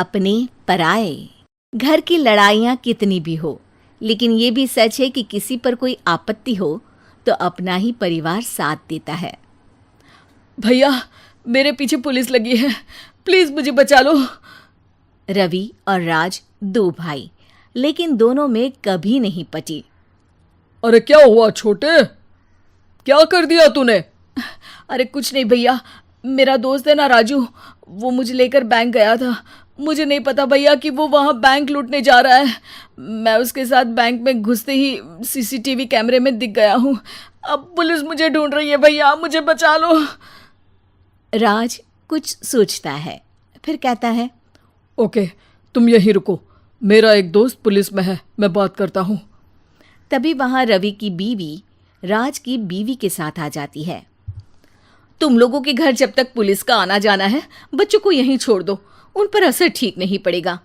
अपने पराए। घर की लड़ाइयाँ कितनी भी हो, लेकिन ये भी सच है कि किसी पर कोई आपत्ति हो तो अपना ही परिवार साथ देता है। भैया, मेरे पीछे पुलिस लगी है, प्लीज मुझे बचा लो। रवि और राज दो भाई, लेकिन दोनों में कभी नहीं पटी। अरे क्या हुआ छोटे, क्या कर दिया तूने? अरे कुछ नहीं भैया, मेरा दोस्त है ना राजू, वो मुझे लेकर बैंक गया था। मुझे नहीं पता भैया कि वो वहाँ बैंक लूटने जा रहा है। मैं उसके साथ बैंक में घुसते ही सीसीटीवी कैमरे में दिख गया हूँ। अब पुलिस मुझे ढूंढ रही है भैया, मुझे बचा लो। राज कुछ सोचता है, फिर कहता है, ओके, तुम यहीं रुको, मेरा एक दोस्त पुलिस में है, मैं बात करता हूँ। तभी वहां रवि की बीवी राज की बीवी के साथ आ जाती है। तुम लोगों के घर जब तक पुलिस का आना जाना है, बच्चों को यहीं छोड़ दो, उन पर असर ठीक नहीं पड़ेगा।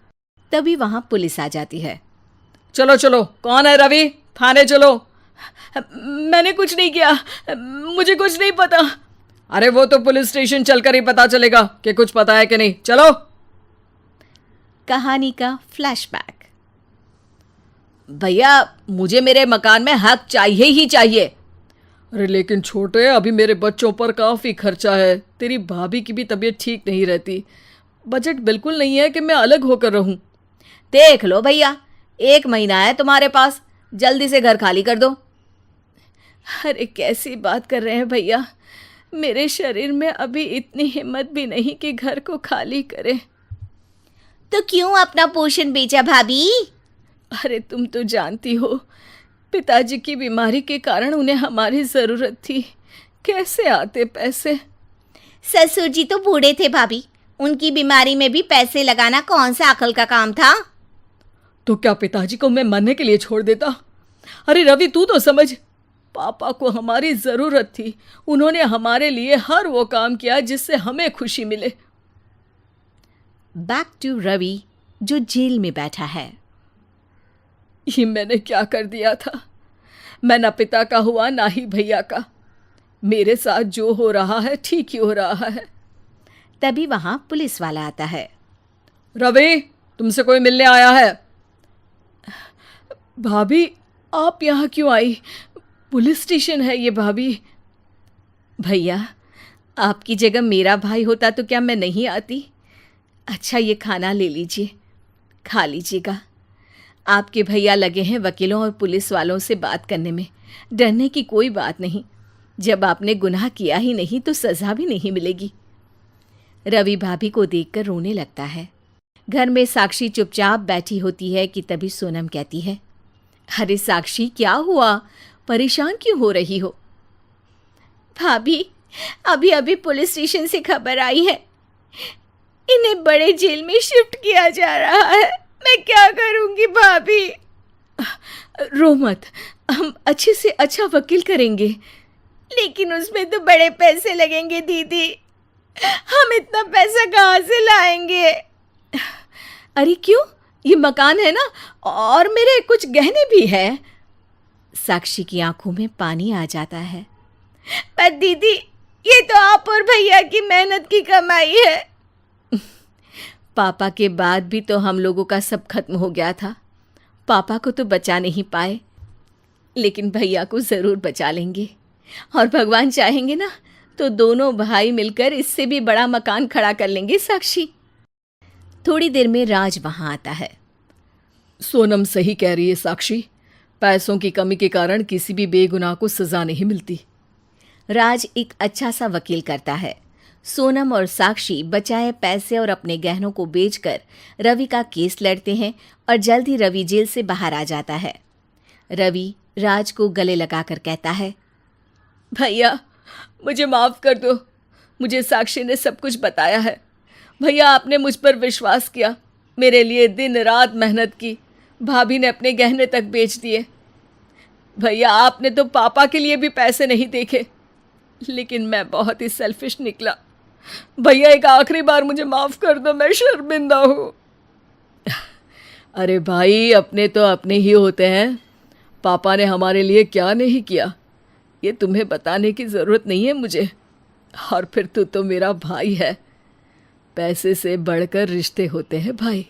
तभी वहां पुलिस आ जाती है। चलो चलो, कौन है रवि, थाने चलो। मैंने कुछ नहीं किया, मुझे कुछ नहीं पता। अरे वो तो पुलिस स्टेशन चलकर ही पता चलेगा कि कुछ पता है कि नहीं, चलो। कहानी का फ्लैशबैक। भैया, मुझे मेरे मकान में हक चाहिए ही चाहिए। अरे लेकिन छोटे, अभी मेरे बच्चों पर काफ़ी खर्चा है, तेरी भाभी की भी तबीयत ठीक नहीं रहती, बजट बिल्कुल नहीं है कि मैं अलग होकर रहूं। देख लो भैया, 1 महीना है तुम्हारे पास, जल्दी से घर खाली कर दो। अरे कैसी बात कर रहे हैं भैया, मेरे शरीर में अभी इतनी हिम्मत भी नहीं कि घर को खाली करे। तो क्यों अपना पोषण बेचा भाभी? अरे तुम तो जानती हो, पिताजी की बीमारी के कारण उन्हें हमारी ज़रूरत थी, कैसे आते पैसे। ससुर जी तो बूढ़े थे भाभी, उनकी बीमारी में भी पैसे लगाना कौन सा अकल का काम था। तो क्या पिताजी को मैं मरने के लिए छोड़ देता? अरे रवि, तू तो समझ, पापा को हमारी ज़रूरत थी, उन्होंने हमारे लिए हर वो काम किया जिससे हमें खुशी मिले। बैक टू रवि, जो जेल में बैठा है। ये मैंने क्या कर दिया था? मैं ना पिता का हुआ ना ही भैया का। मेरे साथ जो हो रहा है ठीक ही हो रहा है। तभी वहां पुलिस वाला आता है। रवि, तुमसे कोई मिलने आया है। भाभी, आप यहाँ क्यों आई? पुलिस स्टेशन है ये भाभी। भैया, आपकी जगह मेरा भाई होता तो क्या मैं नहीं आती? अच्छा, ये खाना ले लीजिए, खा लीजिएगा। आपके भैया लगे हैं वकीलों और पुलिस वालों से बात करने में, डरने की कोई बात नहीं। जब आपने गुनाह किया ही नहीं तो सज़ा भी नहीं मिलेगी। रवि भाभी को देखकर रोने लगता है। घर में साक्षी चुपचाप बैठी होती है कि तभी सोनम कहती है, अरे साक्षी, क्या हुआ, परेशान क्यों हो रही हो? भाभी, अभी अभी पुलिस स्टेशन से खबर आई है, इन्हें बड़े जेल में शिफ्ट किया जा रहा है। मैं क्या करूंगी भाभी? रो मत, हम अच्छे से अच्छा वकील करेंगे। लेकिन उसमें तो बड़े पैसे लगेंगे दीदी, हम इतना पैसा कहाँ से लाएंगे? अरे क्यों, ये मकान है ना, और मेरे कुछ गहने भी हैं। साक्षी की आंखों में पानी आ जाता है। पर दीदी, ये तो आप और भैया की मेहनत की कमाई है। पापा के बाद भी तो हम लोगों का सब खत्म हो गया था। पापा को तो बचा नहीं पाए, लेकिन भैया को ज़रूर बचा लेंगे, और भगवान चाहेंगे ना तो दोनों भाई मिलकर इससे भी बड़ा मकान खड़ा कर लेंगे। साक्षी। थोड़ी देर में राज वहाँ आता है। सोनम सही कह रही है साक्षी, पैसों की कमी के कारण किसी भी बेगुनाह को सज़ा नहीं मिलती। राज एक अच्छा सा वकील करता है। सोनम और साक्षी बचाए पैसे और अपने गहनों को बेचकर रवि का केस लड़ते हैं और जल्द ही रवि जेल से बाहर आ जाता है। रवि राज को गले लगाकर कहता है, भैया मुझे माफ़ कर दो, मुझे साक्षी ने सब कुछ बताया है। भैया, आपने मुझ पर विश्वास किया, मेरे लिए दिन रात मेहनत की, भाभी ने अपने गहने तक बेच दिए। भैया, आपने तो पापा के लिए भी पैसे नहीं देखे, लेकिन मैं बहुत ही सेल्फिश निकला। भैया, एक आखिरी बार मुझे माफ़ कर दो, मैं शर्मिंदा हूँ। अरे भाई, अपने तो अपने ही होते हैं, पापा ने हमारे लिए क्या नहीं किया ये तुम्हें बताने की ज़रूरत नहीं है मुझे। और फिर तू तो मेरा भाई है। पैसे से बढ़कर रिश्ते होते हैं भाई।